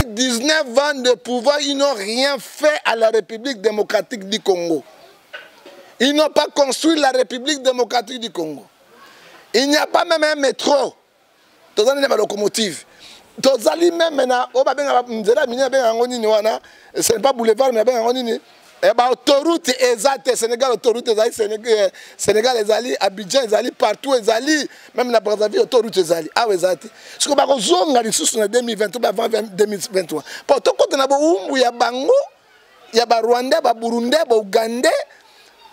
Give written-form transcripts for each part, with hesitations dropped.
19 ans de pouvoir, ils n'ont rien fait à la République démocratique du Congo. Ils n'ont pas construit la République démocratique du Congo. Il n'y a pas même un métro. Tous les locomotives. Tous les même maintenant, ce n'est pas boulevard, mais autoroute exacte, Sénégal, autoroute exacte, Sénégal, Abidjan, partout, même la Brazzaville, autoroute exacte. Ah, exact. Ce qu'on va rejoindre en 2023, avant 2023. Pour tout le monde, il y a Bango, il y a Rwanda, il y a Burundi, il y a Ouganda,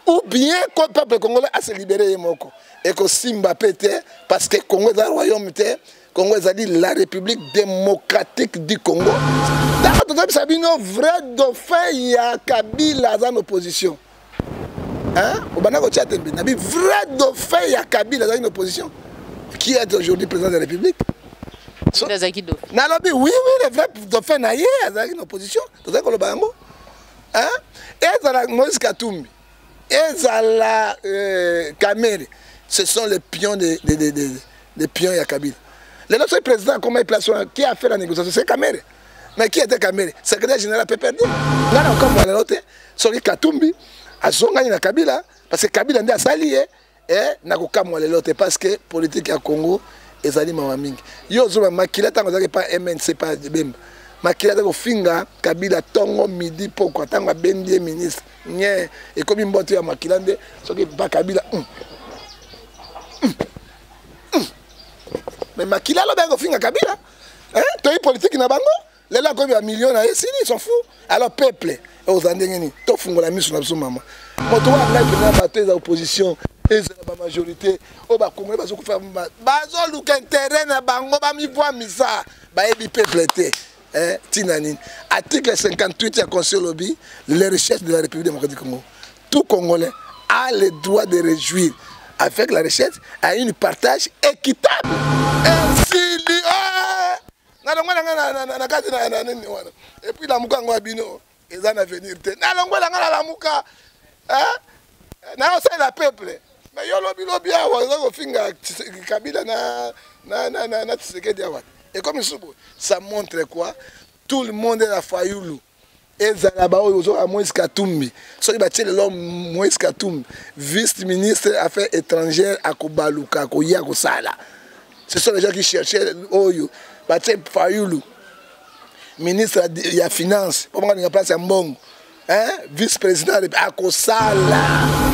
ou bien le peuple congolais a se libéré. Et que Simba pété, parce que le Congo est un royaume, Congo est la République démocratique du Congo. D'accord, tu as vu un vrai dauphin, il y a Kabila dans l'opposition. Hein? Au Banako Tchatembe, il y a un vrai dauphin, il y a Kabila dans l'opposition. Qui est aujourd'hui président de la République? Oui, oui, le vrai dauphin, il y a dans l'opposition. Tu sais que le Bango? Hein? Et dans Moïse Katumbi, et dans la Kamere, ce sont les pions des pions, il y a Kabila. Le notre président, comment il place, qui a fait la négociation? C'est Kamere. Mais qui était Kamere? Secrétaire général PPRD. Là, on comme voilà l'autre, sur Katumbi, à Zonga na Kabila, parce que Kabila n'est pas sali, et n'a qu'à moi l'autre, parce que politique à Congo, ils allaient mamaming. Yo zoma makila tango zaki pas MNC pas bem. Makila tango finga Kabila tongo midi pourquoi tango bendie ministre. Nye et comme mboto ya makila nde, soki pas Kabila. Mais Makila lo bengo finga Kabila. Hein? Toi politique na bango. Les là comme il y a millions là, ils s'en foutent. Alors peuple, aux andengeni, to fungo la mise sur la maman. Quand on a la bataille de l'opposition, et la majorité, au bas Congo, parce qu'on fait bazo luken terrain na bango ba mi voix misa, ba ebi peuple té. Tinanine. Article 58 du Conseil lobby, les richesses de la République démocratique du Congo. Tout Congolais a le droit de réjouir avec la richesse à une partage équitable. Ainsi, et puis la mouka ngwa bino, ils en avenir. La mouka, c'est la peuple. Mais yo lobby finga Kabila na Tshisekedi awat. Et comme ça montre quoi? Tout le monde est à Fayoulou. Et Zalaba oyo a Moïse Katumbi. So ibati le Moïse Katumbi, vice-ministre des Affaires étrangères à Kobaluka, Koya Kosala. Ce sont les gens qui cherchaient oyo. Bati Fayoulou. Ministre de la Finance, pour moi, il y a place à Mbongo. Hein? Vice-président de Akosala.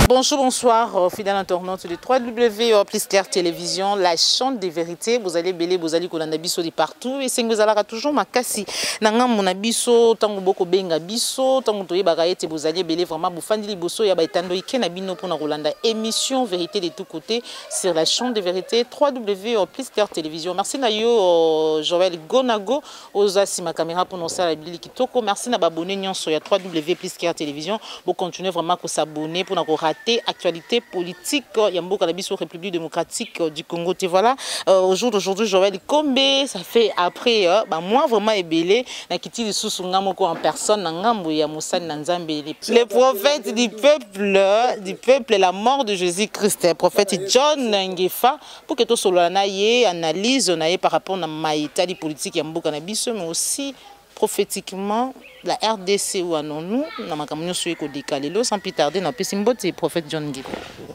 Bonjour, bonsoir, fidèles internautes de www.plisclair Télévision, la chaîne des vérités. Vous allez belé, vous allez kolanda biso de partout. Et c'est que vous allez toujours makasi. Nangam mon abiso, tango boko benga biso, tango toye bagaete, vous allez belé vraiment bufandi liboso ya baitando ike na bino pour na kolanda émission vérité de tous côtés sur la chaîne des vérités www.plisclair Télévision. Merci na yo Joël Gonago, osasi ma caméra pour nous la bili kitoko. Merci na babonné nyonso ya www.plisclair Télévision. Vous continuez vraiment à s'abonner pour na rater actualité politique Yambo Kanabiso République démocratique du Congo. Et voilà, au jour d'aujourd'hui, Joël Kombe, ça fait après, moi vraiment ébélé, na kiti de Sousungamoko en personne, Nangambo Yamoussan Nanzambe, les prophètes du peuple, la mort de Jésus-Christ, prophète John Ngefa, pour que tout cela n'aille analyse, on aille par rapport à maïta politique Yambo Kanabiso, mais aussi prophétiquement la RDC ou nous na makamyo sur ko décalé sans plus tarder na pesi mbote prophète John Ngefa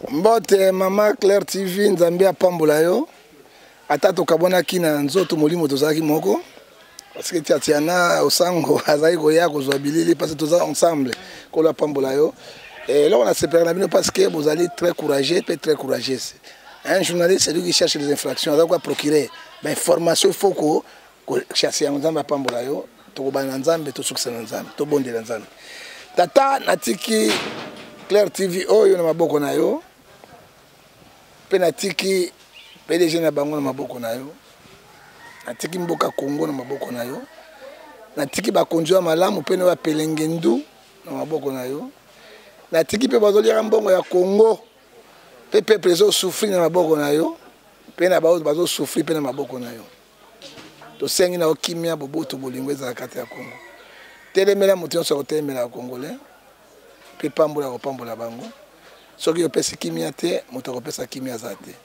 mbote mama Claire TV nzambe apambola yo ata to kabona kina nzoto molimo tozaki moko parce que tiatiana osango azai ko ya ko zobili parce que tous ensemble ko la pambola yo et là on a séparé la bino parce que vous allez très courageux peut très courageux. Un journaliste c'est lui qui cherche les infractions donc quoi procurer mais formation il faut ko chercher nzambe apambola yo to bananzambe to succès nzambe to bonde nzambe tata natiki Claire TV oyo na maboko na yo pe natiki PDG na bango na maboko na yo natiki mboka Congo na maboko na yo natiki bakonjwa malamu pe na bapelengendu na maboko na yo natiki pe bazoliaka mbongo ya Congo pe peuple zo souffrir na maboko na yo pe na bazo souffrir pe na maboko na yo to sengi na okimia boboto bolingweza na kati ya Congo telemela mution so telemela congolais pe pambola ko pambola bango soki yo pesi kimia te moto ko pesa kimia zate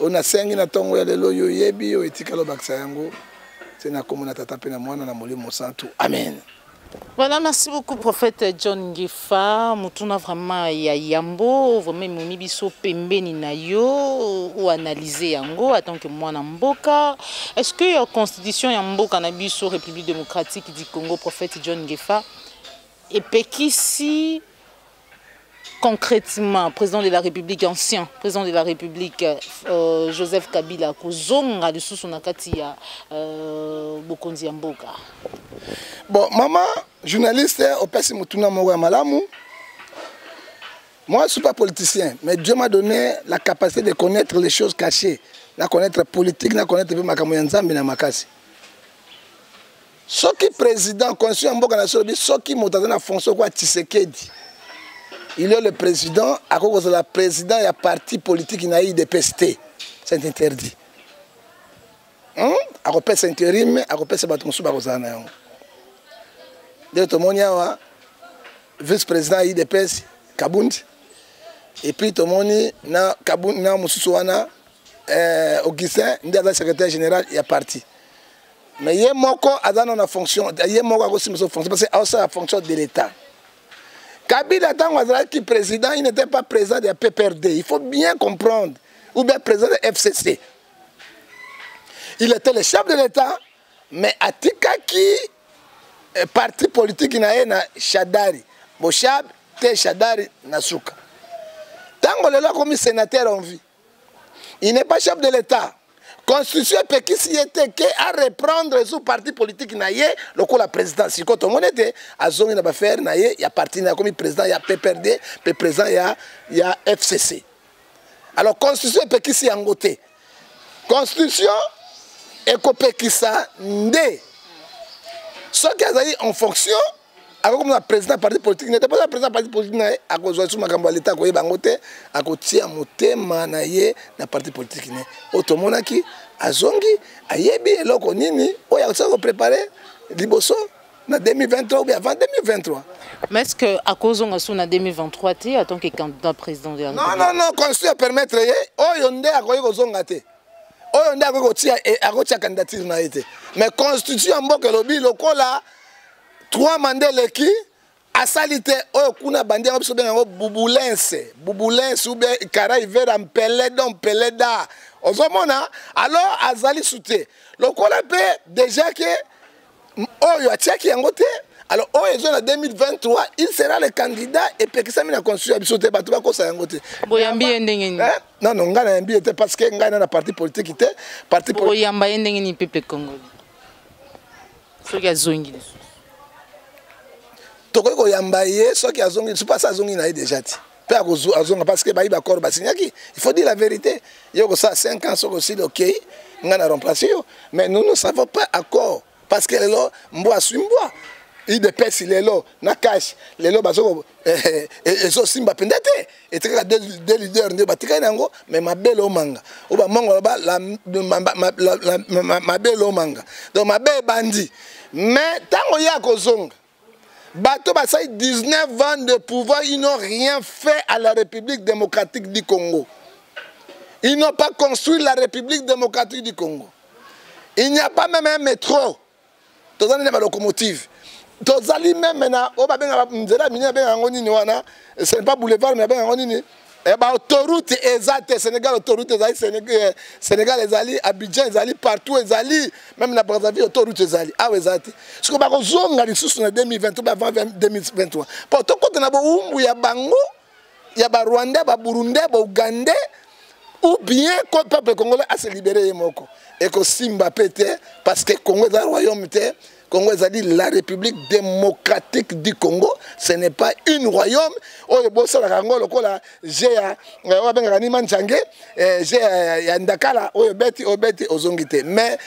ona sengi na tongo ya lelo yo yebi yo etikalo baksa yango c'est na komona tata pe na mwana na molimo santu. Amen. Voilà, merci beaucoup, prophète John Ngefa. Mutuna vraiment ya yambo, vraiment momibiso pembeni na yo ou analyser yango en tant que mwana mboka. Est-ce que la constitution ya mboka na biso République démocratique du Congo, prophète John Ngefa, et pekisi concrètement président de la République ancien, président de la République Joseph Kabila kozonga lisusu na kati ya bokonzi ya mboka? Bon, maman, journaliste, au Pessi Mutuna Moua Malamu, moi je ne suis pas politicien, mais Dieu m'a donné la capacité de connaître les choses cachées, de connaître politique, de connaître ma Kamoyanzambi na makasi. Ce qui est président, constitution Mboka National, ce qui est dans la fonction quoi Tshisekedi. Il est le président, à cause de la président, il y a parti politique qui n'a eu de PST. C'est interdit. À cause de l'intérim, à cause de l'intérim, de tout le monde, vice-président IDPS, Kabundi. Et puis tout le monde, Kabundi, Moussouana, Augustin, le secrétaire général, il y a parti. Mais il y a une fonction, il y a une fonction, parce que c'est la fonction de l'État. Kabila, tant que président, il n'était pas président de la PPRD. Il faut bien comprendre. Ou bien président de la FCC. Il était le chef de l'État, mais Atika qui parti politique na Shadari. Boshab te Shadari Nasuka. Tant que le comme sénateur en vie, il n'est pas chef de l'État. Constitution Pekisi était à reprendre sous parti politique naie le coup la présidence. Si quand on était à zone na faire naie, il y a parti na comme président, il y a PPRD, le président il y a FCC. Alors constitution Pekisi en côté. Constitution Ekopekisa ndé. Ce qui a en fonction, comme le président du parti politique, n'était pas le président du parti politique, à cause de l'État, à cause de parti politique. Autrement, qui a zongi, a yebi, et l'autre, on a préparé l'Iboso en 2023 ou bien avant 2023. Mais est-ce qu'à cause de 2023, tu es en tant que candidat président de la République? Non, non, non, constitution permettre, on a cause on a candidature na été mais constitution mboka lobi lokola 3 mandats leki asalite oyo kuna bandia biso benga bubulense ou bien kara ivera mpeleda ozomona alors azali souté lokola pe déjà que oyo atiaki yango te. Alors, en 2023, il sera le candidat et Pekisa mina constitution biso te batu ba kosa yango te. Boyambi endenge ni. Non non, ngana yambi était parce que ngana na parti politique était parti politique. Boyamba endenge ni peuple congolais. Soki azongi. Toko ko yamba ye soki azongi, c'est pas ça azongi na déjà ti. Pe azonga parce que ba iba corps ba signaki. Il faut dire la vérité. Yoko ça 5 ans soko si OK, ngana remplacer yo. Mais nous ne savons pas encore parce que là mboa suimboa. Il dépêche les lots, na cash, les lots baso et so simba pendete et très deux leaders de batika nango mais ma belle manga ou ba mongo ba la ma belle manga donc ma belle bandi mais tango ya kozonga bato basai 19 ans de pouvoir, ils n'ont rien fait à la République démocratique du Congo. Ils n'ont pas construit la République démocratique du Congo. Il n'y a pas même un métro. Tous les locomotives. Tozali même maintenant, ce n'est pas boulevard, mais autoroute exacte, Sénégal, autoroute Sénégal, Abidjan, partout, même la Brazzaville, autoroute exacte. Ah, exact. Ce que nous avons dit en 2023, avant 2023. Pourtant, quand on a Bango, il y a Rwandais, Burundais, Ougandais, ou bien le peuple congolais a se libéré. Et que Simba pété, parce que le Congo est un royaume. Congo est la République démocratique du Congo, ce n'est pas une royaume. Oh, le boss la Congo, le cola, j'ai Ndakala, obeti ozongite. Mais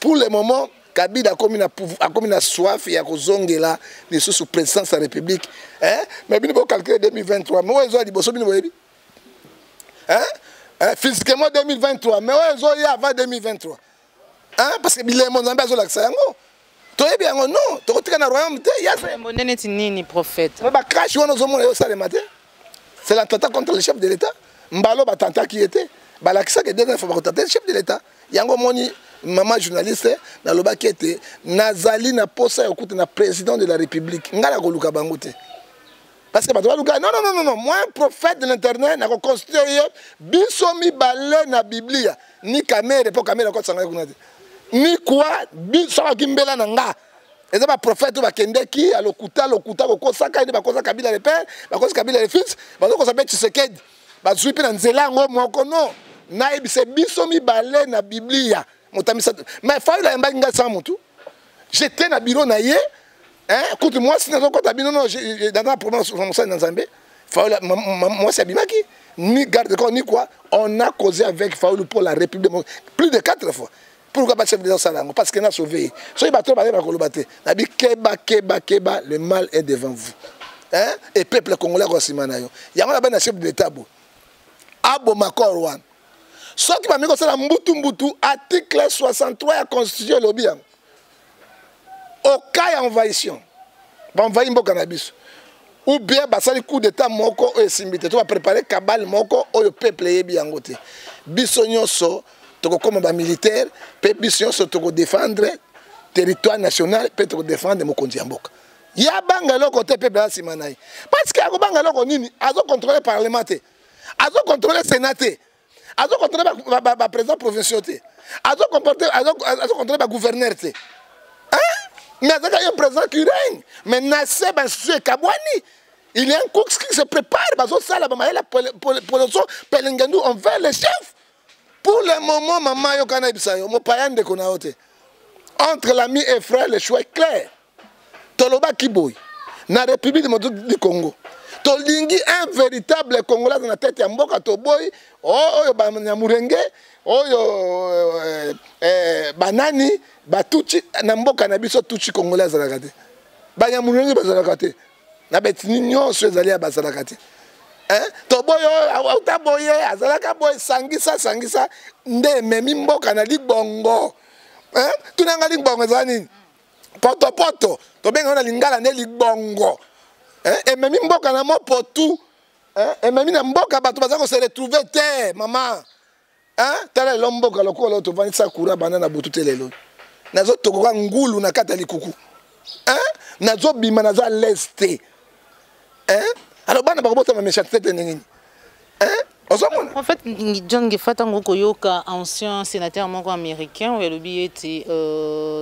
pour le moment, Kabila a comme une soif et a kozongela les sous présidence de la République. Mais bien vous calculer 2023. Mais où est-ce que vous avez physiquement 2023. Mais où est-ce que vous avant 2023? Parce que les mondes ont besoin d'accès. Non, tu es dans le royaume. C'est l'attentat contre le chef de l'État. Mbalo l'attentat qui était. Le chef de l'État. maman journaliste na lobaki ete nazali na posa ya okuta na président de la République ngala koluka bango te parce que bato baluka non moi un prophète de l'internet na reconstituer biso mibale na Biblia ni kamere po kamere ko tsanga kuna te ni quoi biso akimbela na nga eza ba prophète ba kendeki alokuta ko saka ide ba kosa Kabila le père ba kosa Kabila le fils ba ko sabe Tshisekedi ba suipi na nzela ngo moko no na ebise biso mibale na Biblia motamisa mais fa la mbaki nga sa mutu j'étais na bureau na ye hein écoute moi si nazo kota bino non dans la province dans Nzambe fa moi c'est bimaki ni garde corps ni quoi on a causé avec Faoulou pour la République plus de 4 fois pourquoi pas chef de Salango parce qu'il a sauvé so bato ba kolobate na bi keba le mal est devant vous hein et peuple congolais ko simana yo yango na bana chef de l'état bo abo makor wan so ki ba miko sala mbutu article 63 ya constitution lobby au cas d'envahissement envahir mboka na biso ou bien basali coup d'état moko o esimbite to va préparer cabale moko o peuple yebi yango te biso nyonso toko comme ba militaire pe biso nyonso toko défendre territoire national pe toko défendre mokonzi ya mboka ya banga loko te peuple ya simanai parce que ako banga loko nini azo contrôler parlement te azo contrôler sénat te azo contrôler ba président provincial te azo contrôler ba gouverneur te mais il y a un président qui règne. Mais Nassé, il y a un cook qui se prépare. On veut les chefs. Pour le moment, maman, entre l'ami et frère, le choix est clair. Toloba Kiboy, dans la République du Congo. Tolingi un véritable Congolais dans la tête ya mboka toboy oyo ba nyamurenge oyo banani batuchi na mboka na biso tuchi Congolais azalaka te ba nyamurenge bazalaka te na betini nyonso ezali ya bazalaka te hein toboyo utaboye azalaka boy sangisa nde memi mboka na libongo hein tunanga libongo ezani poto tobenga na lingala ne libongo. Et même mboka na mo potu et même na mboka bato baza ko se retrouver terre maman hein tala lomboka lokolo to vanisa kura banana butu lelo nazo tokoka ngulu na kata likuku hein nazo bima nazo à l'est hein alors bana bakobota ma méchanceté nini hein en fait John Gefata ngoko yoka ancien sénateur moko américain ou lobi était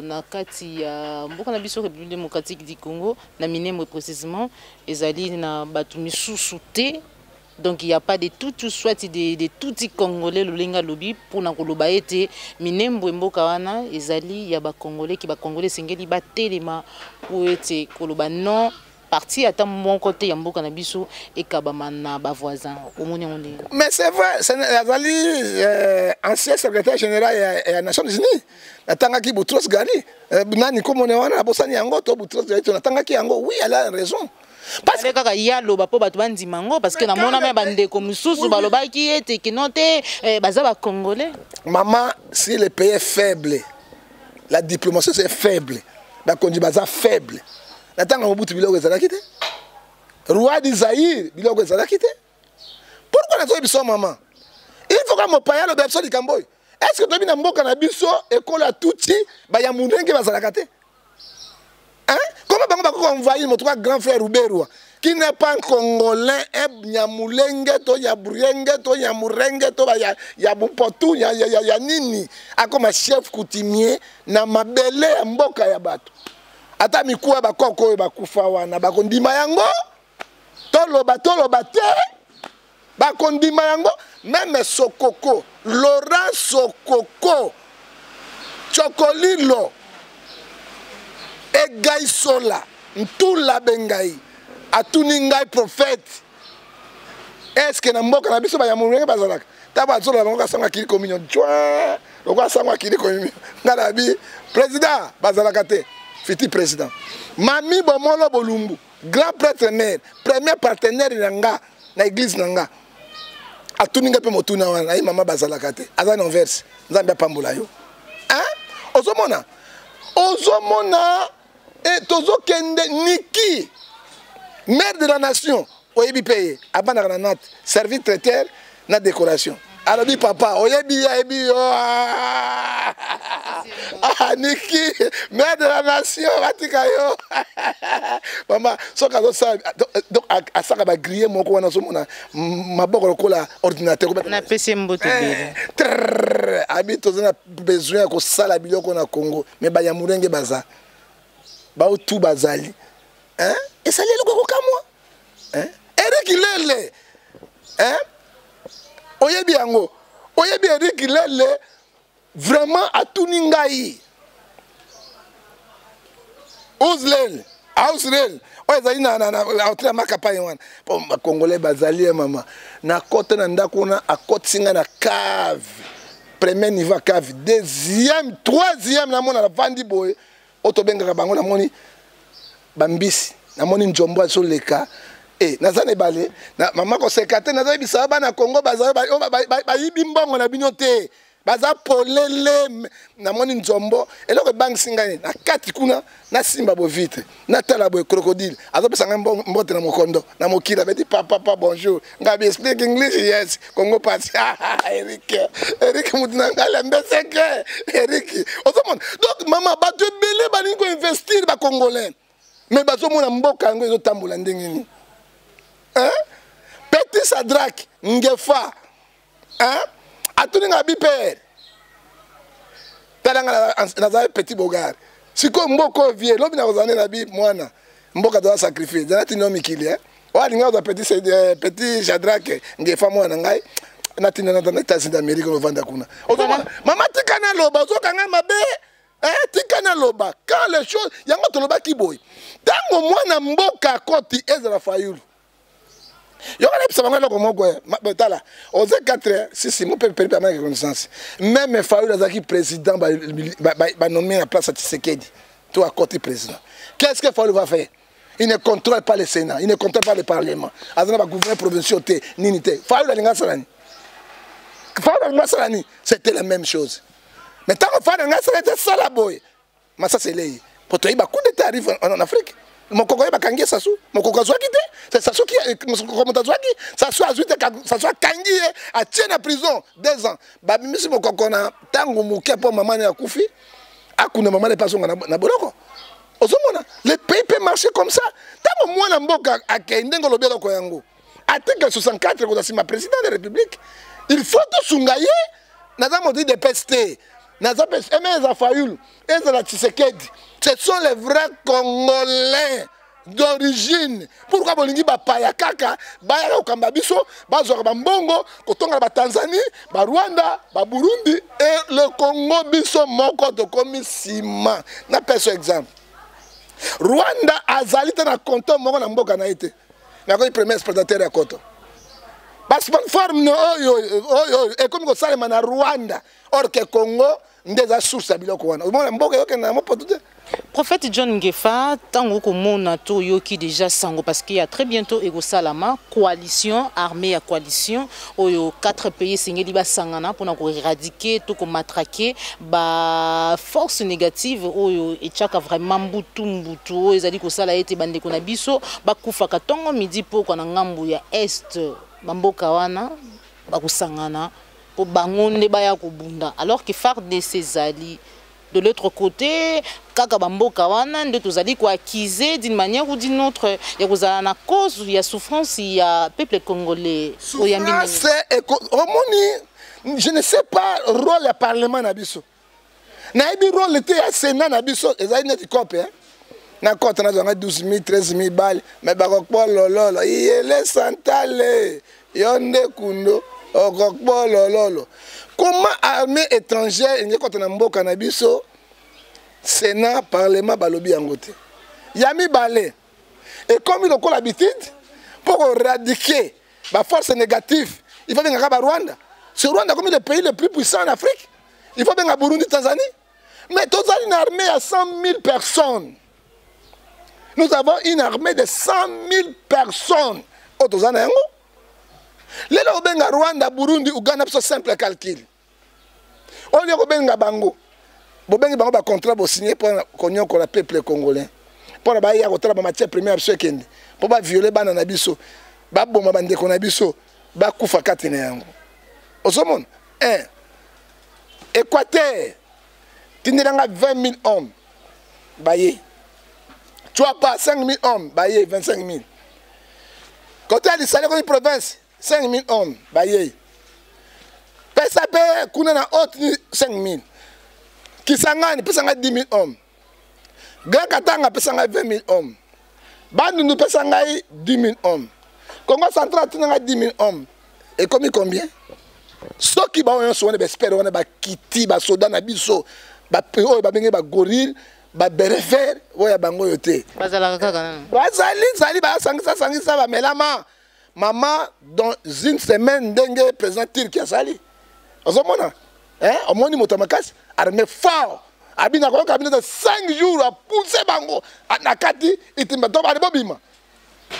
na kati ya mboka na biso République démocratique du Congo na Minembwe précisément ezali na batu misusu te donc il y a pas de tout soit de tout congolais lolinga lobi pour na koloba ete Minembwe mboka wana ezali ya ba congolais ki ba congolais sengeli ba telema pour ete koloba non parti à mon côté ya mboka na biso et kabamana ba voisin omoni on. Mais c'est vrai, c'est Azali ancien secrétaire général des Nations Unies natanga ki Boutros Ghali nani comme on est wana bosani yango to Boutros Ghali natanga ki yango oui elle a raison parce que kaka ya loba po batu bandi mango parce que na mona me bande ko mususu baloba ki ete ki note baza ba congolais maman si le pays est faible la diplomatie c'est faible ba konji baza faible. Natanga Mobutu biloko ezalaki te roi d'Isaïr biloko ezalaki te pourquoi nazo biso maman il faut que mopaya lo biso likamboy est-ce que tobi na mboka na biso ekola tuti ba ya munenge bazalaka te hein comment bango bako envahir mon grand frère Ruberwa qui n'est pas un congolais un nyamulenge to ya burenge to ya murenge to ya bupotu ya nini akoma chef coutumier na mabele ya mboka ya bato. Ata mikuwa bakoko bakufa wana bakondima yango toloba te bakondima yango même Sokoko Laurent Sokoko Chokolilo Egai Sola Ntula Bengai Atuningai prophète est-ce que na mboka na biso ba ya mulenge bazalaka taba zola bango sanga kili communion twa lokwa sanga kili communion ngala bi président bazalaka te Fiti président. Mami Bomolo Bolumbu, grand prêtre maire, premier partenaire nanga na église nanga. Atuninga pe motuna wana, ai mama bazalaka te. Aza non verse, nzambe pambola yo. Hein? Ozomona et tozo kende Niki, maire de la nation, oyebi paye, abana na nat, service traiteur na décoration. Alors dit papa, oyebi yo. Ah, Niki, mère de la nation, Vatika yo. Maman, so ka ça donc à ça ka ba griller mon ko na so mona maboko lokola ordinateur na PC mboto bele. Habito zana besoin ko sala biloko na Congo, mais ba ya murenge baza. Ba tout bazali. Hein? Et ça lelo ko kamwa. Hein? Eric Lele. Hein? Oyebi yango. Oyebi Eric Lele vraiment a tout ningai. Ouzlel, Ouzlel. Oye zali na autre makapa yon. Po Congolais bazali mama. Na côté na ndako na a côté singa na cave. Premier niveau cave, deuxième, troisième na mona la vandi boy. Otobenga bango na moni bambisi. Na moni njombo so leka. Eh, nazane balé, na maman ko sekate nazali bisaba na Congo bazali ba yibi mbongo na binote. Baza polele na moni nzombo eloko bang singani na kati kuna na simba bo vite na tala bo crocodile azo pesanga mbote na mokondo na mokila beti papa bonjour ngabi speak English yes Congo pass Eric mutuna ngala mbeseke Eric ozomon donc maman ba te belé ba ningo investir ba congolais mais bazo mona mboka ngo ezo tambola ndenge ni hein Petit Sadrak Ngefa hein Atuninga biper. Talanga na petit bogar. Siko mboko vie, lobi na kozane na bi mwana. Mboka doit sacrifier. Zanati no mikili eh. Wa linga za petit Shadrach ngefa mwana ngai. Natina na États-Unis d'Amérique no vanda kuna. Ozoma mama tikana loba ozokanga mabe. Tikana loba. Quand les choses yango to loba kiboy. Tango mwana mboka koti Ezra Fayulu. Il y a des gens qui ont 4 si mon père permet de connaissance. Même Fayoul président va nommer la place à Tshisekedi. Toi, à côté président. Qu'est-ce que Fayoul va faire? Il ne contrôle pas le Sénat, il ne contrôle pas le Parlement. Il va gouverner provincial, n'unité. Fayoul c'était la même chose. Mais tant que Fayoul était ça la boy. Mais ça c'est les. Pour toi, il y a beaucoup de tarifs en Afrique. Mon coco va kangi ça sous mon coco soit quitté c'est ça sous qui comment t'as qui ça soit azuite ça soit kangi à tient en prison 2 ans ba mimi mon coco na tango muke pour maman ya kufi akuna maman les personnes na boloko ozomona le pays peut marcher comme ça tango moi na mboka akende ngolo bielo ko yango article 64 ko ma président de la République il faut tout sungaye na za modi de peste na za peste mais Fayulu et la Tshisekedi. Ce sont les vrais Congolais d'origine. Pourquoi bolingi ba paya kaka, ba ya okamba biso, ba zoka ba mbongo, kotonga ba Tanzanie, ba Rwanda, ba Burundi et le Congo biso moko to komi sima. Na peso exemple. Rwanda azalita na konto moko na mboka na ite. Na ko premier exportateur ya koto. Parce que forme oyo et comme ko salema na Rwanda, or que Congo ndeza source biloko wana. Omona mboka yoke na mopoto te. Prophète John Ngefa, tango komona to yoki déjà sango parce qu'il y a très bientôt Ego Salama, coalition, armée à coalition, oyo 4 pays singeli ba sangana pour na ko éradiquer, to ko matraquer ba force négative oyo etchaka vraiment mbutu ezali ko sala ete bande ko na biso ba kufa katongo midi po ko na ngambu ya est bamboka wana ba ko sangana po bangonde ba ya ko bunda alors que phare de ces alliés de l'autre côté, kaka bamboka wana nde tozali ko accuser d'une manière ou d'une autre ya kozala na cause ya souffrance ya peuple congolais. Souffrance je ne sais pas rôle ya parlement na biso. Na ebi rôle te ya Sénat na biso ezali net copé hein. Na compte na zonga 12 000 13 000 balles mais bakokpo lololo yele santale yonde kundo okokpo lololo. Comment armée étrangère et quand on a mboka na biso Sénat parlement balobi yangote yami balé et comme il a l'habitude pour éradiquer la force négative il faut bien à Rwanda c'est Rwanda comme le pays le plus puissant en Afrique il faut bien à Burundi Tanzanie mais tous une armée à 100 000 personnes nous avons une armée de 100 000 personnes au Tanzanie yango. Les gens Rwanda, Burundi, Ouganda, c'est simple calcul. On est au Bango. Bobengi bango ba contrat bo signé pour konyo ko la peuple congolais. Pour ba ya ko tra ba matière première seconde. Pour ba violer bana na biso. Ba boma bande ko na biso. Ba kufa katine yango. Osomon. Équateur. tindelanga 20 000 hommes baye tu vois pas 5 000 hommes baye 25 000 côté à l'Israël comme province 5 000 hommes baye pesa pe kuna na haute 5 000 Kisangani pesanga 10 000 hommes Grand Katanga pesanga 20 000 hommes Bandundu pesanga 10 000 hommes Congo Central tinanga 10 000 hommes et comme combien ceux qui ba on soné espère on ba kiti ba soda na biso ba oyo ba benge ba gorille ba berefer oya bango yote bazala kaka bazali ba sangisa ba melama maman dans une semaine dengue président Turquie asali ozomona omoni moto makasi armée fort abina ko kabine de 5 jours a pousser bango na kati itimba to ba bobima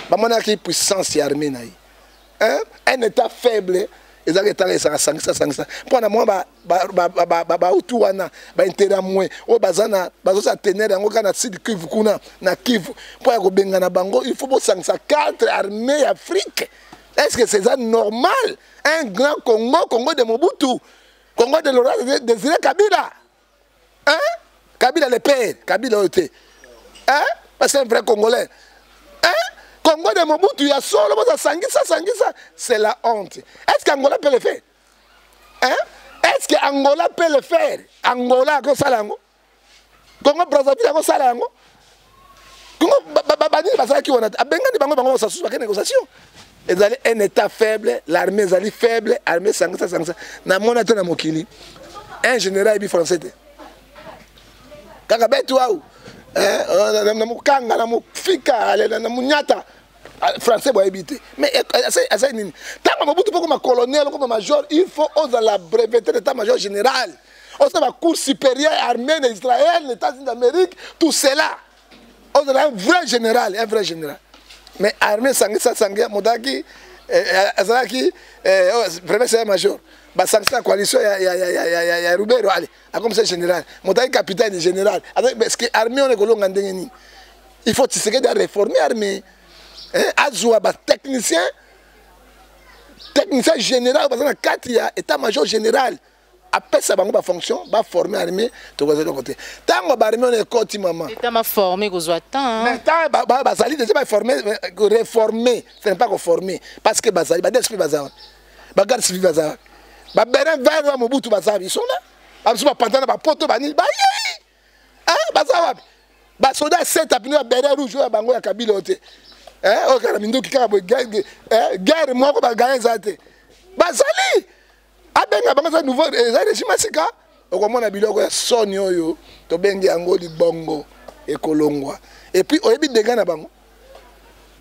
ba mona ki puissance ya armée nayi un état faible ezaka etaka esaka sangisa mpona mwa bautu wana baintere amwe oyo bazosa tenere yango kaka na sud Kivu kuna na Kivu mpo ya kobengana bango il faut bosangisa 4 armées afrique est-ce que c'est ça normal un grand Congo de Mobutu Congo de Laurent Désiré Kabila Kabila le père Kabila oyo te parce que c'est un vrai Congolais Congo de Mobutu, il y a solo, sangisa, c'est la honte. Est-ce qu'Angola peut le faire? Est-ce qu'Angola peut le faire? Angola, comme ça, Congo Brazzaville, comme ça, Congo, négociation. Ils allaient un état faible, l'armée est faible, l'armée sangisa. Na mona to na mokili. Un général est français. Kakabé, toi, na mukanga na mufika na munyata français boy habité mais ça nini tant Mobutu comme colonel comme major il faut oser la breveté d'état major général oser la cour supérieure armée d'Israël les États-Unis d'Amérique tout cela oser un vrai général mais armée sangé modaki azaki premier c'est major ba sanction coalition ya Rubero allez comme ça général modaki capitaine général parce que armée on est kolonga ndengeni il faut tisser de réformer armée azwa ba technicien général parce que 4 ya état major général après ça bango ba fonction ba former armée to koza de côté tango ba armée on est côté maman état ma formé ko zwa temps mais tant ba sali déjà ba former réformer ce n'est pas qu'on former parce que ba sali ba d'esprit bazawa ba garde civil bazawa ba beren vers Mobutu bazawa ils sont là abso ba pantana ba poto ba ni ba bazawa ba soldat 7 apino ba beren rouge ya bango ya Kabila ote o kana minduki kaka guerre moko ba gagner zate bazali abenga bango za nouveau régime sika okomona biloko ya soni oyo to bengi yango libongo ekolongwa et puis oyebi dégâts na bango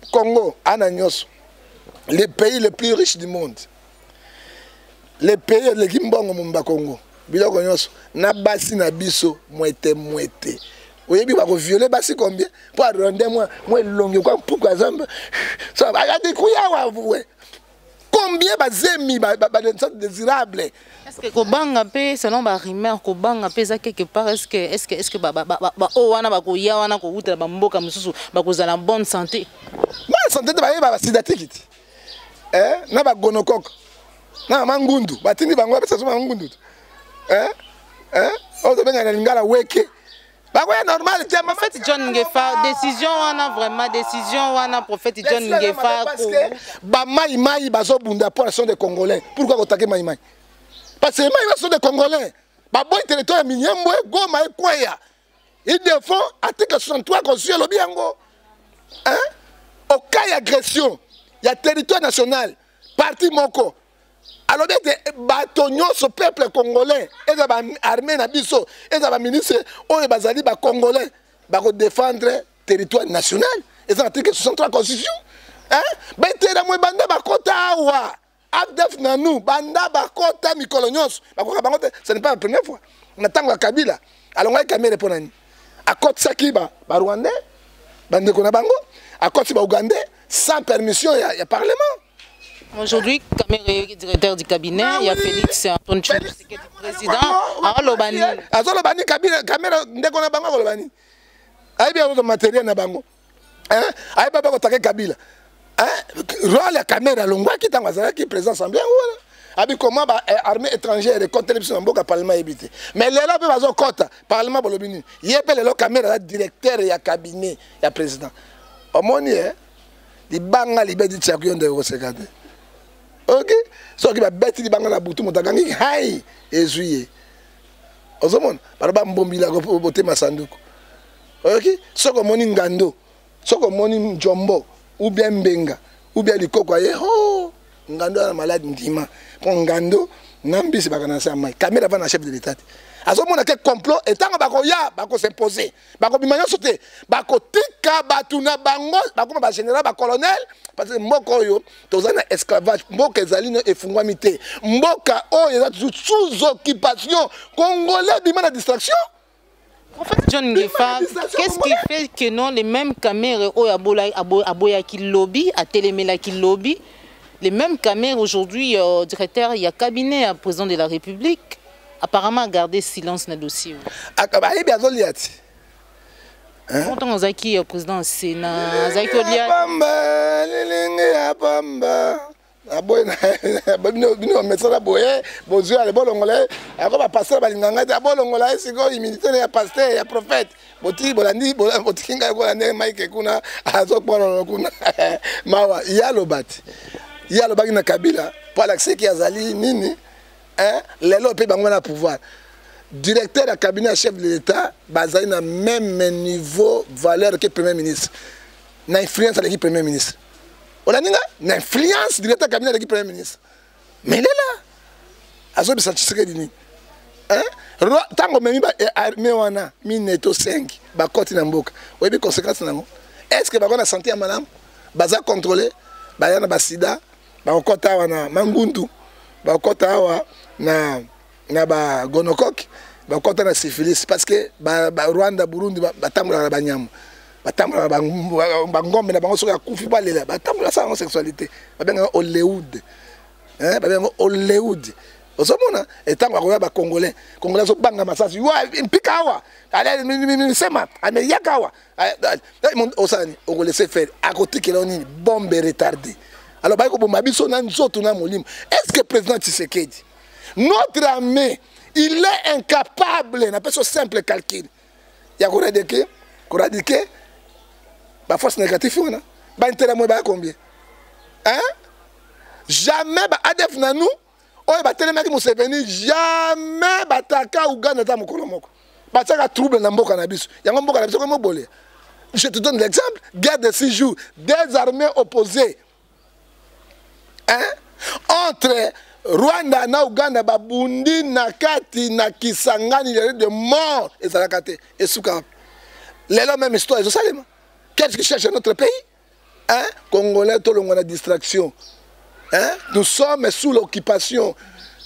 Congo ana nyoso les pays les plus riches du monde les pays les kimbongo mumba Congo biloko nyoso na basi na biso mwete oyebi ba ko violer basi combien pour rendre moi longue quoi pourquoi zamba ça va dit kuya wa ouais combien bazemi ba désirable est-ce que kobanga pe selon ba rumeur kobanga pe za quelque part est-ce que ba o wana ba ko ya wana ko utela ba mboka mususu ba ko za la bonne santé bonne santé ba sidatique na ba gonokoko na mangundu batindi bango ba saso mangundu o to benga na lingala weke c'est normal. Prophète John Ngefa, décision wana prophète John Ngefa. Parce que Maïmaï bazo bunda pour la son des Congolais. Pourquoi vous attaquez Maïmaï? Parce que Maïmaï sont des Congolais. Baboy territoire Minyembo Goma et Kwaya. Ils défendent article 63 constitution le biango. Au cas d'agression, il y a territoire national, parti Moko. Alors, ce peuple congolais, et l'armée Nabiso, et la ministre, et les Congolais, pour défendre le territoire national. Et ça, l'article 63 constitution. Ce n'est pas la première fois. On attend la Kabila. Alors, on va Kabila pour nous. À côté de ça, qui va Rwandais, à côté de Ougandais, sans permission, il y a parlement. Aujourd'hui, Kamere est directeur du cabinet, il y a Félix Antoine Tshilombo qui est président. Alobani. Alobani Kamera ndekona bango Alobani. Ayi bien le matériel na bango. Ayi baba ko take Kabila. Rôle ya Kamera longwa ki tangwa zala ki président Assemblée wala. abi comment ba armée étrangère et côté biso mboka parlement ebité mais lelo pe bazo kota parlement bolobini yepé lelo caméra directeur ya cabinet ya président omoni di banga libedi tsakuyo nde osekade OK so ki ba beti di banga na butu motakangi hai ezuye ozomona baraba mbombila ko bote masanduku OK soko moni ngando soko moni njombo ou bien mbenga ou bien likoko ye ho ngando na malade ndima pour ngando nambisi bakana sa mai caméra va na chef de l'état azomona ke complot etango bako ya bako s'imposer bako bimanyo sote bako tika batuna bango bako ba général ba colonel parce que mboko yo tozana esclavage mboka ezali no efungwami te mboka oyo eza sous occupation congolais bimana distraction. En fait, John Ngefa, qu'est-ce qui fait que non les mêmes caméras aboya qui lobby, à Téléméla qui lobby, les mêmes caméras aujourd'hui, directeur, il y a cabinet à président de la République, apparemment garder silence dans le dossier. Akabaye bien zoliati. Quand on a qui président Sénat, Zaki Olia. Aboy bino mesala boye bozu ale bolongole akoba pasteur balinganga ta bolongola esiko immunité ya pasteur ya prophète boti bolandi botinga ko ande maike kuna azo pono kuna mawa yalo baki na Kabila pour l'accès qui azali nini lelo pe bango na pouvoir directeur de cabinet chef de l'état bazali na même niveau valeur que premier ministre na influence avec premier ministre. On a une influence directe cabinet avec le premier ministre. Mais il est là. Azo bisa tshisekedi ni. Tango memi ba armée wana mineto 5 ba koti na mboka. Oyebi conséquence nango. Est-ce que ba kona santé ya malamu? Baza contrôler ba yana ba sida, ba kota wana mangundu, ba kota wa na ba gonocoque, ba kota na syphilis parce que ba Rwanda Burundi ba tamula ba nyamu. Batambola bangombe na bango soka kufi balela batambola sa homosexualité babenga Hollywood babenga Hollywood osomona etango akoya ba congolais so banga masasi wa mpika wa ale sema ameyaka wa osani on laisser faire à côté que l'on une bombe retardée alors ba ko bomba biso na nzoto na molimo. Est-ce que président Tshisekedi notre armée il est incapable na peso simple calcul ya ko radiquer la force négative, bah intérêt moi bah combien? Jamais bah ADF na nous, oh bah tellement qui m'ont venu jamais bah taka ou gana ta mokolo moko. Bah ça a trouble na mboka na biso. Yango mboka na biso comment bolé? Je te donne l'exemple, guerre de 6 jours, des armées opposées. Entre Rwanda na Uganda ba Burundi na kati na Kisangani de mort et ça la kate et souka. Les même histoire ils ont qu'est-ce qui cherche notre pays? Congolais, tout le monde a distraction. Nous sommes sous l'occupation.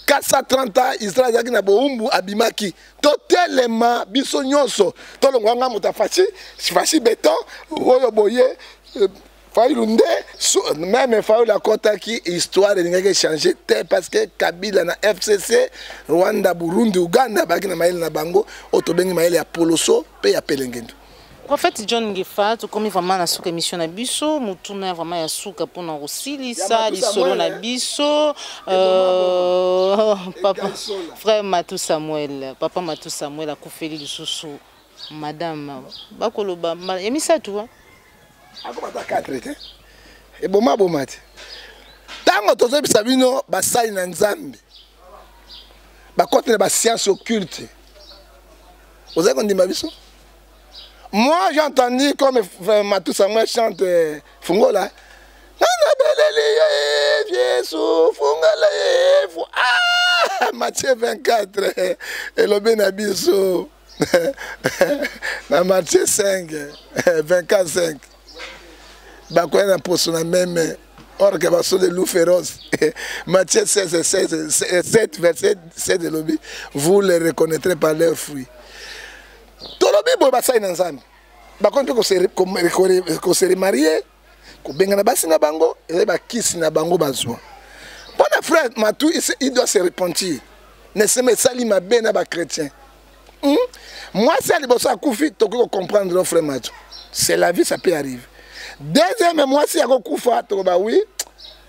430 ans, Israël a dit Boumbu Abimaki. Totalement, Bissonyoso. Tout le monde a dit faci béton, Royoboye, Faïlunde, même Faïl la Kota qui histoire de changer parce que Kabila na FCC, Rwanda, Burundi, Uganda, Bagina Maïl na Bango, Otobengi Maïl ya Poloso, pe ya Pelengendo. Prophète John Ngefa, tu comme vraiment na souka émission na biso, mutuna vraiment ya souka pour na rosili ça, li solo na biso, papa, frère Matou Samuel, papa Matou Samuel a koufeli lisusu, madame, bakoloba, emisa tu hein? Ako bata 4 et boma bomati. Tango tozo bisabino basali na nzambe. Ba kote ba science occulte. Vous avez dit ma biso? Moi, j'ai entendu comme Matou Samuel chante Fungola. Ah, Matthieu 24, et le Benabiso. Dans Matthieu 5, 24, 5. Bakouen a posé la même. Or que va sur les loups féroces. Matthieu 16, 7, verset 7 de l'obé. Vous les reconnaîtrez par leurs fruits. Tolobi boy basai na nzambe bakonte ko se remarier ko benga na basi na bango et ba kisi na bango bazwa. Bon frère Matou il doit se repentir. Ne se met sali ma ben na ba chrétien. Moi c'est les bossa koufi to ko comprendre le frère Matou. C'est la vie, ça peut arriver. Deuxième mois si yako koufa to ba oui.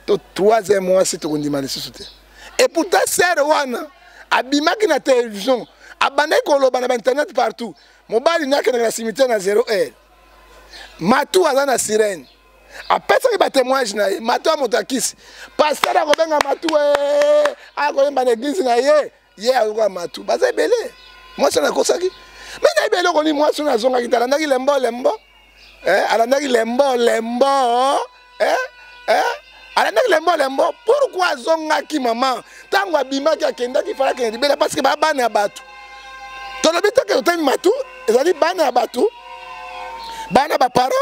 To troisième mois si to ndima le souté. Et pourtant, c'est Rwanda. Abimaki na télévision. Abandé koloba na internet partout. Mobali n'a que dans la cimetière na 0 heure. Matou aza na sirène. Après ça, il va témoigner na ye. Matou a motakisi. Pasteur a kobenga Matou a kobenga na église na ye. Ye a kobenga Matou. Baza belé. Moi ça na kosaki. Mais na belé koni moi ça na zonga kitala ndaki lembo. Alandaki lembo. Alandaki lembo. Pourquoi zonga ki maman? Tango abimaki akendaki fala ke libela parce que ba bana batu. Tolobi to ke otemi Matou, ezali bana batu. Bana ba parents.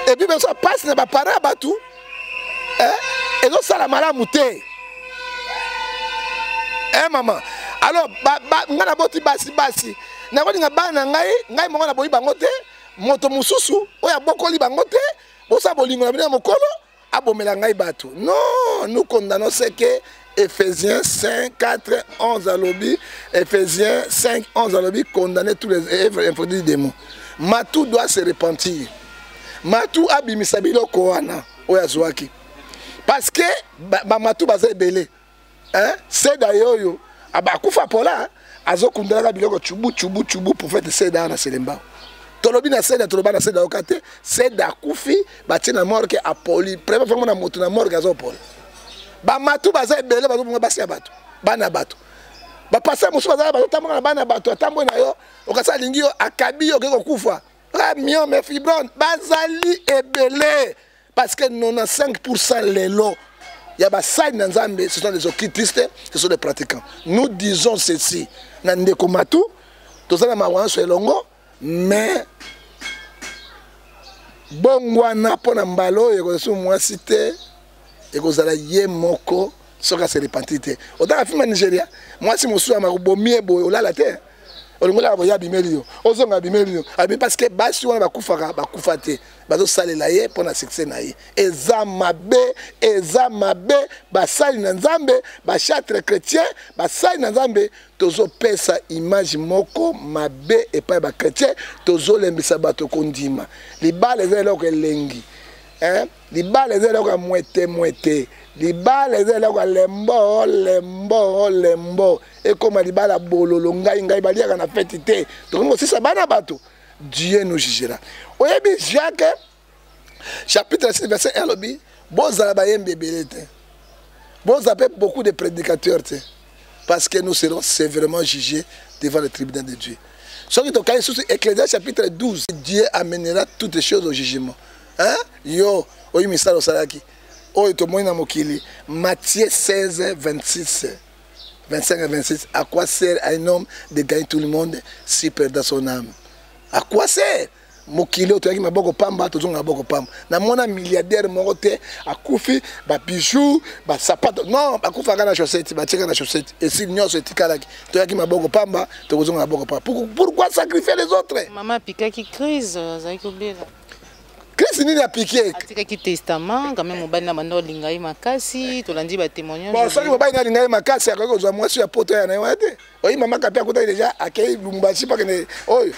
Et puis ça passe na ba parents batu. Et donc ça la malamu te. Maman. Alors ngana boti basi. Na ko dinga bana ngai mo na boyi bango te. Moto mususu oya bokoli bango te. Bosa bolingo na bina mokolo abomela ngai batu. Non, nous condamnons ce que Ephésiens 5, 4, 11 à l'objet. Ephésiens 5, 11 à l'objet, condamner tous les œuvres improduites des mots. Matou doit se repentir. Matou a bimisabilo koana oyazwaki. Parce que Matou baza belé. C'est d'ailleurs abakufa pola azokundala biloko chubu prophète Seda na Selemba. Tolobi na Seda toloba na Seda okate Seda kufi batina morgue apoli. Première fois na moto na morgue azopoli. Ba Matou baza belé bazobunga basi ya bato. Bana bato. Ba passer musu baza bazotamboka na bana bato atambo na yo okasa lingi yo akabi yo keko kufa. Ramion mais fibron bazali ebele parce que 95% les lots il y a basai na Nzambe, ce sont des occultistes, ce sont des pratiquants. Nous disons ceci na ndeko Matou tozana mawana so elongo mais bongwana pona mbalo yekosu mwasi te ekozala ye moko soka se repentite otaka film Nigeria mwasi mosu amakubomi boye olala te olingola boya bimelio ozonga bimelio abi parce que basi wana bakufa te bazo salela ye pona succès na ye eza mabe basali na Nzambe bachatre chrétien basali na Nzambe tozo pesa image moko mabe epai ba chrétien tozo lembisa bato kondima libala ezela ko elengi libala ezela ko mwete libala ezela ko lembo et comme libala bololo ngai baliaka na fête te donc si ça bana bato Dieu nous jugera. Oyebi Jacques chapitre 6 verset 1 lobi bozala bayembe belete bozape beaucoup de prédicateurs te parce que nous serons sévèrement jugés devant le tribunal de Dieu. Ce qui est sous Ecclésiaste chapitre 12, Dieu amènera toutes les choses au jugement. Yo oyi misalo salaki oyo tomoni na mokili Matthieu 16 26 25 et 26. À quoi sert un homme de gagner tout le monde s'il perd son âme? À quoi sert? Mokili otoyaki maboko pamba tozonga maboko pamba. Na mona milliardaire moko te akufi ba bijoux ba sapato non bakufa kana chaussette ba tika na chaussette et si nyonso etikalaki toyaki maboko pamba tozonga maboko pamba. Pourquoi sacrifier les autres? Maman pika qui crise zaki kobela. Qu'est-ce nini a piqué? Atika ki testament quand même mobali na bando lingai makasi tolandi ba témoignage. Bon ça mobali na lingai makasi akoko zo mwasi ya poto ya na yote. Oyi mama kapia kota déjà akei Lumumbashi pa kene oyo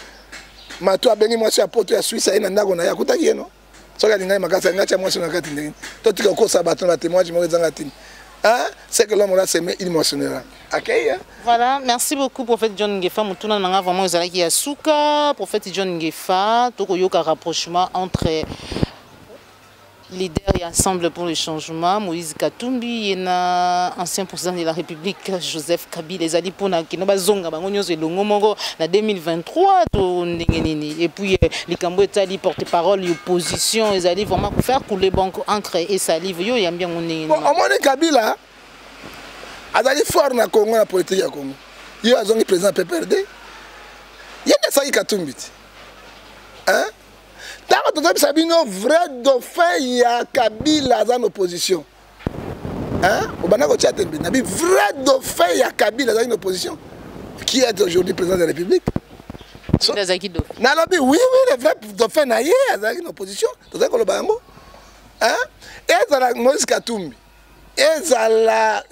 Matou abengi mwasi ya poto ya Suisse ina ndako na ya kutaki eno. Soka lingai makasi ngacha mwasi na kati ndenge. To tika ko sabato na témoignage mo zanga tini. C'est que l'homme là s'aimé, il émotionnera. Okay, voilà, merci beaucoup prophète John Ngefa. Mutuna nanga vraiment ezalaki ya suka. Prophète John Ngefa, toko yoka rapprochement entre leader et ensemble pour le changement. Moïse Katumbi, yena ancien président de la République Joseph Kabila ezali pona kinoba zonga bango nyonso elongo moko na 2023 to ndenge nini. Et puis likambo etali porte-parole opposition ezali vraiment pour faire couler banque encre et salive yo yambia ngone. Omoni Kabila azali fort na Congo na politique ya Congo. Yo azongi président PPRD. Yena saki Katumbi. Tant que tu as dit vrai dauphin, il y a Kabila dans l'opposition. Au Banako Tchatembe, il vrai dauphin, il y a Kabila dans l'opposition. Qui est aujourd'hui président de la République? Oui, le vrai dauphin, il y a dans l'opposition. Tu sais quoi le Bango? Et la Moïse Katumbi, et la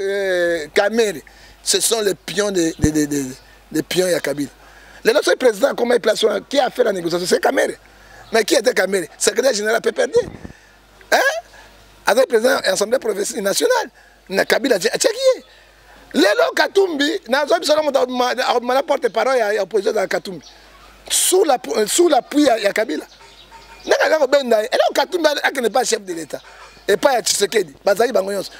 Kamere, ce sont les pions des pions, il y a Kabila. Le notre président, comment il place, qui a fait la négociation? C'est Kamere. Mais qui était Kamere? Secrétaire général PPRD. Avec le président de l'Assemblée provinciale nationale. na Kabila atiaki lelo Katumbi nazo biso na porte-parole ya opposition dans Katumbi sous l'appui ya Kabila naka ko benda et là Katumbi n'est pas chef de l'État et pas Tshisekedi bazali bango nyonso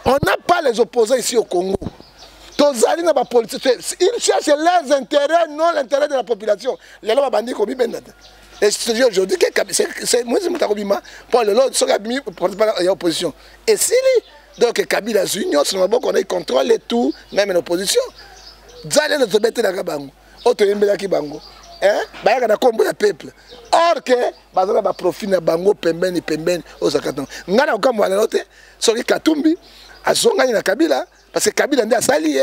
on n'a pas les opposants ici au Congo. Tozali na ba politique ils cherchent leurs intérêts non l'intérêt de la population les lois bandit ko benda et je te dis aujourd'hui que c'est moi c'est Mutakobima pour le lot sur la opposition et si donc Kabila Junior sur maboko on a contrôle tout même l'opposition zali no tobete na kabango oto yembela ki bango bayaka na kombo ya peuple or que bazala ba profit na bango pembeni osakata ngana okamwa lelo te soki Katumbi azongani na Kabila parce que Kabila ndi asali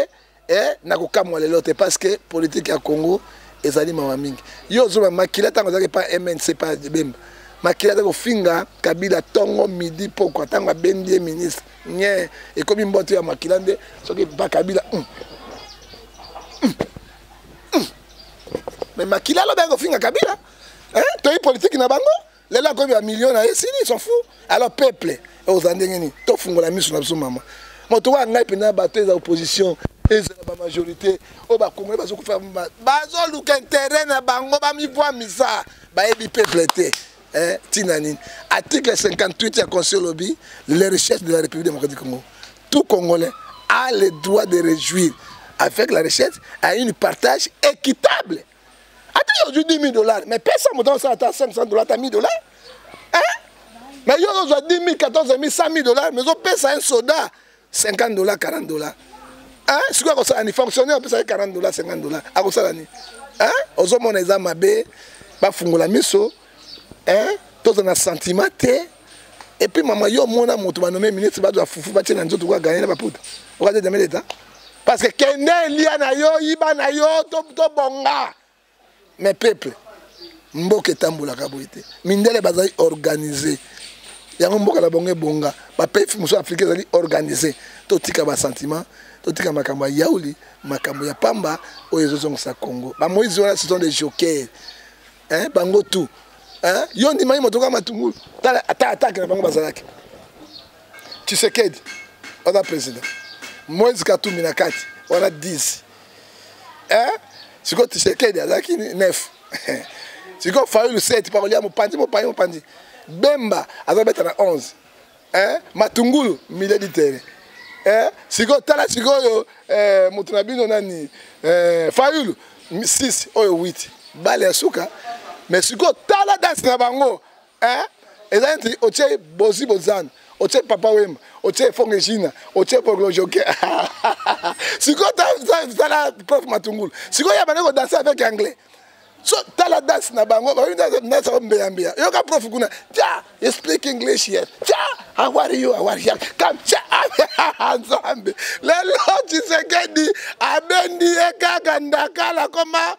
na kokamwa lelo te parce que politique ya Congo ezali mawa mingi yo zoba makila tango zaki pa MNC pa Bemba makila zako finga Kabila tongo midi poko tango bendi ministre nye ekomi mboto ya makila nde soki pa Kabila mais makila lo bengo finga Kabila toi politique na bango lelo ko ya millions na esili ils s'en fout alors peuple aux andengeni to fungola miso na biso mama moto wa ngai pena bato za opposition et la majorité o ba congolais bazo ko faire bazo luka intérêt na bango ba mi voix misa ba ebi peuple te tinanine article 58 ya conseil lobby les richesses de la République démocratique du Congo tout Congolais a le droit de réjouir avec la richesse à une partage équitable. Attends, aujourd'hui $10,000, mais personne ne ça à $500, t'as $1,000. Mais il y a 10 000, 14 000, $100,000, mais on paie ça un soda, $50, $40. C'est quoi ça? Un fonctionnaire, on paie ça $40, $50. À quoi ça l'année? Aux hommes, on est à Mabé, bah, fungola miso, tous on a sentiment, et puis maman, yo, mon amour, tu vas nommer ministre, tu vas foufou, tu vas gagner la poudre. On va dire l'État. Parce que Kende, Liana yo, Ibana yo, to bonga. Mais peuple, mboke tamboula kaboite. Mindele bazali organisé. Yango mboka la bonga bonga. Ba peuple muso africain bazali organisé. To tika ba sentiment, to tika makambo ya yauli, makambo ya pamba oyo ezozonga sa Congo. Ba Moïse wana ce sont des jokers. Bango tout. Yo ndi mai motoka matungulu. Tala attaque na bango bazalaki. Tshisekedi, on a président. Moïse Katumbi na kati, on a 10. Si tu sais qu'il y a 9. Si tu fais le 7, par exemple, Mopandi. Bemba, à 11. Matungulu, militaire. Si tu as Moutonabino, Nani, Fayulu, 6, 8. Bale Souka. Mais si tu as la danse na bango, et là, tu as Bozi Bozan. Oche Papa Wemba, Oche Fongejina, Oche Poglo Joker. Si tu as la prof Matungulu, si tu as danser avec anglais, so tu as la danse na bango, you can prof kuna. Tia, you speak English here. Tia, how are you? How are you? Come, tia, Nzambe. Lelo Tshisekedi abendi ekaka ndakala koma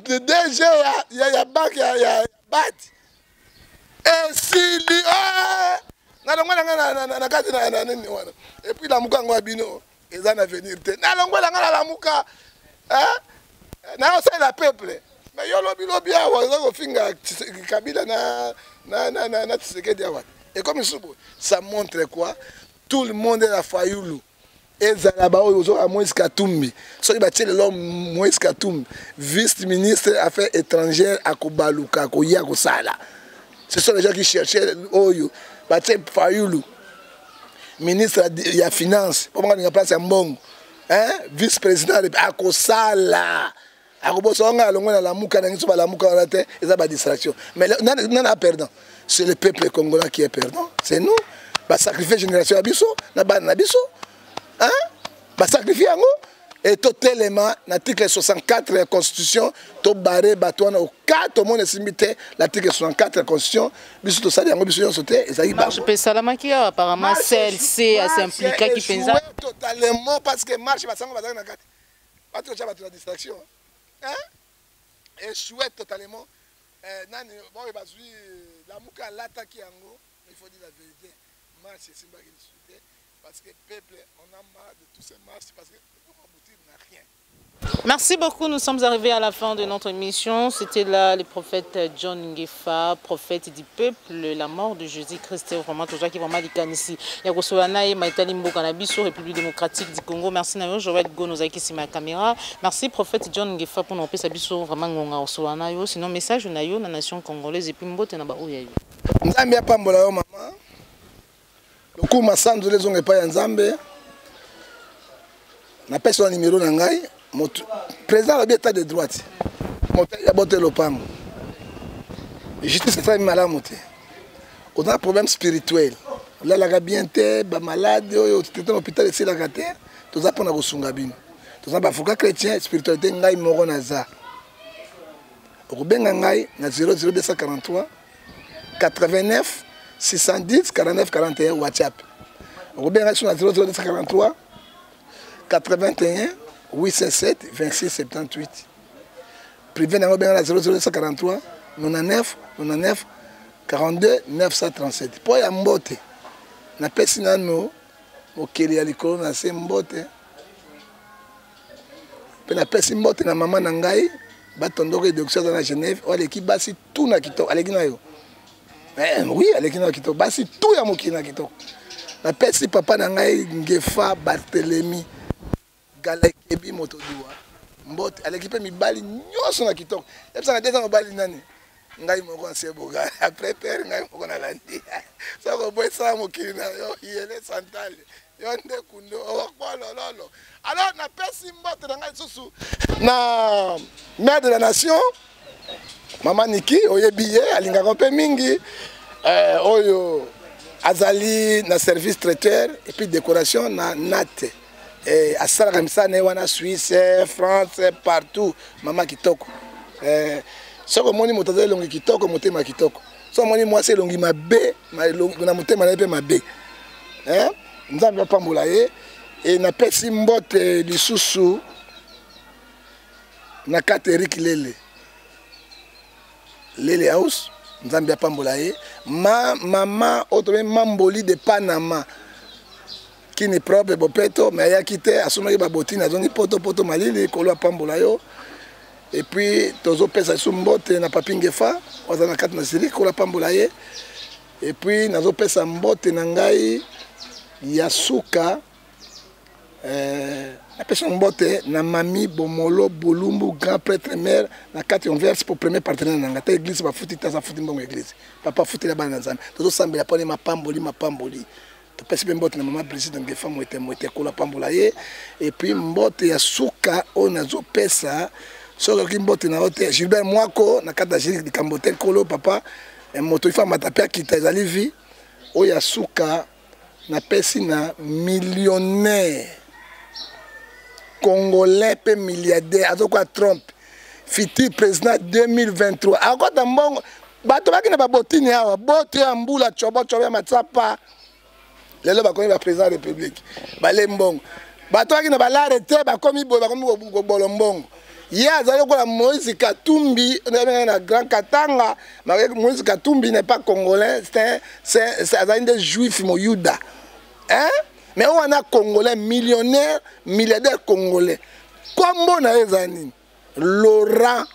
DG ya bank ya bat. Esili et puis la muka ngwa bino eza na venir te na longwela ngala la muka na osala la peuple mais yo lobi awa ko finga Kabila na Tshisekedi awa et comme ça montre quoi tout le monde est la Fayulu ezala ba oyo a Moïse Katumbi soki ba tiele l'homme Moïse Katumbi vice-ministre affaires étrangères à Kobaluka ko ya ko sala. Ce sont les gens qui cherchaient oyo Baté Fayulu, ministre de la Finance, pour moi, il y a place à Mbongo, vice-président de Akosala. Akobosonga, la mouka, la mouka, ils ont pas distraction. Mais non, a perdant. C'est le peuple congolais qui est perdant. C'est nous. Bah, sacrifier génération Abisso, Nabisso. Bah, sacrifier en haut. Et totalement, l'article 64 de la Constitution, tout barré, batouana au 4, au monde est limité, l'article 64 de la Constitution, bisous tout ça, il y a un bisou sauté, et ça y va. Je peux savoir qui apparemment CLC à s'impliquer qui pense ça. Totalement, parce que marche, va s'en va dans la carte. Pas trop de la distraction. Échoué totalement. Bon, il va suivre la mouka l'attaque en gros, il faut dire la vérité. Marche, c'est pas qu'il souhaitait, parce que le peuple, on a marre de tous ces marches, parce que. N'a rien. Merci beaucoup. Nous sommes arrivés à la fin de notre émission. C'était là le prophète John Ngefa, prophète du peuple, la mort de Jésus-Christ. Vraiment, tout ça qui va mal ici. Il y a Gosolana et Maïtali Mbokanabiso, République démocratique du Congo. Merci Nayo, Joël Gonozaki, c'est ma caméra. Merci prophète John Ngefa pour nous appeler Sabiso, vraiment Ngonga Gosolana. Sinon, message Nayo, la nation congolaise et puis Mbote Nabao Yayo. Nzambe pambola yo maman. Le coup masanzo les onge pa Nzambe. Na personne numéro na ngai. Président de l'état de droite, il a boté le pam. Justice est très malade. On a un problème spirituel. Là, la gabiente, ba malade, tu es en hôpital ici la gâte. Tout ça pour nous sungabine. Tout ça, faut que chrétien spiritualité ngai moro naza. Au benga ngai na 00243 89 610 49 41 WhatsApp. Au benga sur na 00243 81 807 26 78. Privé dans le 0043 99 99 42 937. Pour y mbote. Na pesi nano okeli ya likolo na se mbote. Pe na pesi mbote na maman na ngai batondoko éducation dans la Genève, o aleki basi tout na kitoko. Aleki na yo. Oui, aleki na kitoko. Basi tout ya mokili na kitoko. Na pesi papa na ngai Ngefa Barthélemy Galakebi Motodua mbote aleki mibali nyoso na kitoko epsa na mobali nani ngai moko nseboga après père ngai moko na landi ça ko boy ça mokili na yo yele santal yo nde kundo lolo alors na pesi mbote na ngai susu na mère de la nation maman Niki oyebiye alinga ko mingi oyo azali na service traiteur et puis décoration na nate à Salamsane, wana Suisse, France, partout, maman kitoko. Ce que moni motaze longi kitoko, motema kitoko. So moni moi c'est longi ma B, na motema na pe ma B. Nzambe pambola ye et na pesi mbote lisusu na Katerik Lele. Lele house, nzambe pambola ye. Maman autre Mamboli de Panama. Qui n'est propre bopeto mais ya quitté à son babotine a zoni poto malili kolo pambola yo et puis tozo pesa sumbote na papingefa ozana kat na siri kolo pambola ye et puis nazo pesa mbote na ngai ya suka na pesa mbote na mami Bomolo Bolumbu grand prêtre mère na kati on verse pour premier partenaire na ngata église ba futi ta sa futi mbongo église papa futi la bana nzambe tozo sambela pone mapamboli Pesi mbote na maman Brigitte Ngefa moite kola pambola ye et puis mbote ya suka on azo pesa solo ki mbote na hotel Gilbert Mwako na kata jiri di kambote kolo papa moto ifa matapia kita ezali vi o ya suka na pesi na millionnaire congolais pe milliardaire azo kwa Trump futur président 2023 akota mbongo bato bakina babotini awa bote ya mbula chobo ya matsapa lelo bakomi ba président de la République balembongo bato akina balare te bakomi bolombongo ye azali kola Moïse Katumbi na Grand Katanga Moïse Katumbi n'est pas congolais c'est azali des juifs moyuda mais on a congolais millionnaire milliardaire congolais kombo na ezani Laurent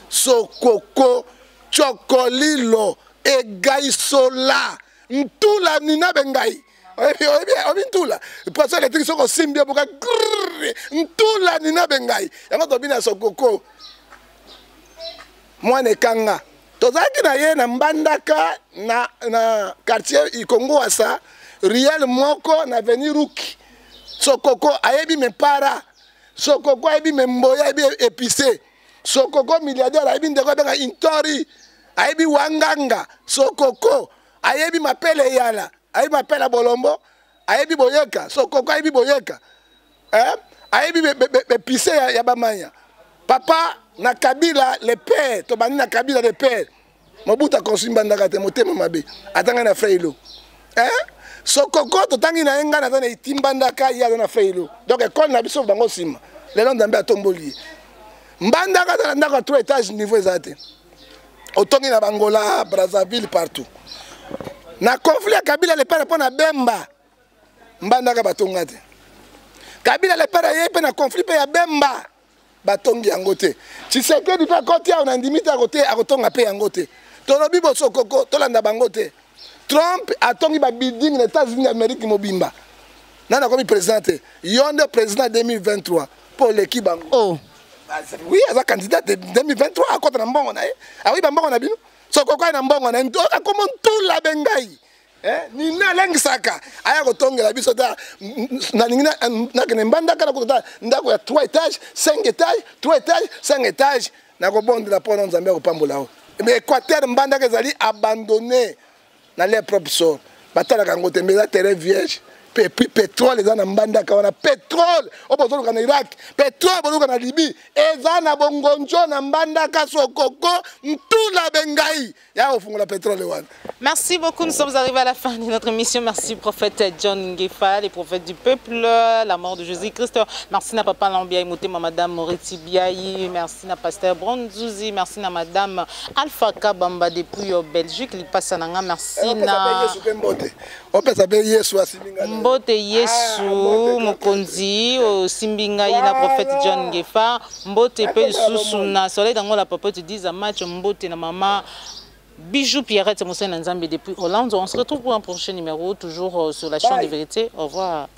Sokoko Chokolilo Egaisola Ntula Nina Bengai obi ntula poisson électrique soko simbia boka ntula Nina Bengai yango tobina Sokoko mwana kanga tozaki na ye na Mbandaka na quartier Ikongo asa Riel moko na avenue Ruki Sokoko ayebi me para Sokoko ayebi me mboya ayebi épicé Sokoko milliardaire ayebi ndeko benga Intori ayebi wanganga Sokoko ayebi mapele yala ayebi mapele bolombo ayebi boyeka Sokoko ayebi boyeka ayebi épicé ya bamanya papa na Kabila le père to bani na Kabila le père Mobutu konsimba ndaka te motema mabe atanga na Freilo Sokoko to tangi na enga na tane itimba ndaka ya na Freilo donc école na biso bango sima lelo ndambe atomboli mbandaka na ndaka 3 étages niveau ezate otongi na Bangola Brazzaville partout na conflit Kabila le père pona Bemba mbandaka batonga te Kabila le père yepe na conflit pe ya Bemba batongi yango te Tshisekedi mpe akoti awa na ndimi te akotonga mpe yango te tolobi bosokoko tolanda bango te Trump atongi babuilding na États-Unis d'Amérique mobimba nana komi président te yo nde président 2023 pour leki bango oh oui aza candidat de 2023 akota na mbongo na ye awi bambongo na bino sokoko na mbongo na ndo akomo ntula bengai ni na lengisaka aya kotongela biso ta na ningina na kene mbanda kana kota ndako ya 3 étages 5 étages 3 étages 5 étages na ko bondela pona nzambe ko pambola o mais Équateur mbanda kezali abandonné na les propres sorts batala kango te mais la terre vierge pétrole eza na mbanda kawana pétrole obozoluka na Irak pétrole bozoluka na Libye eza na bongonjo na mbanda kasokoko ntula bengai ya ofungola pétrole wana. Merci beaucoup, nous sommes arrivés à la fin de notre émission. Merci prophète John Ngefa, les prophètes du peuple, la mort de Jésus-Christ. Merci à papa Lambiaï Motema, madame Moreti Biaï, merci à pasteur Bronzouzi, merci à madame Alpha Kabamba depuis Belgique, il passe à Nanga, merci na Mbote Yesu Mokonzi Simbinga na prophète John Ngefa Mbote pe susu na soleil dango la papa te dit à match Mbote na maman Bijou Pierrette Moussa Nzambe depuis Hollande. On se retrouve pour un prochain numéro toujours sur la chaîne de vérité. Au revoir.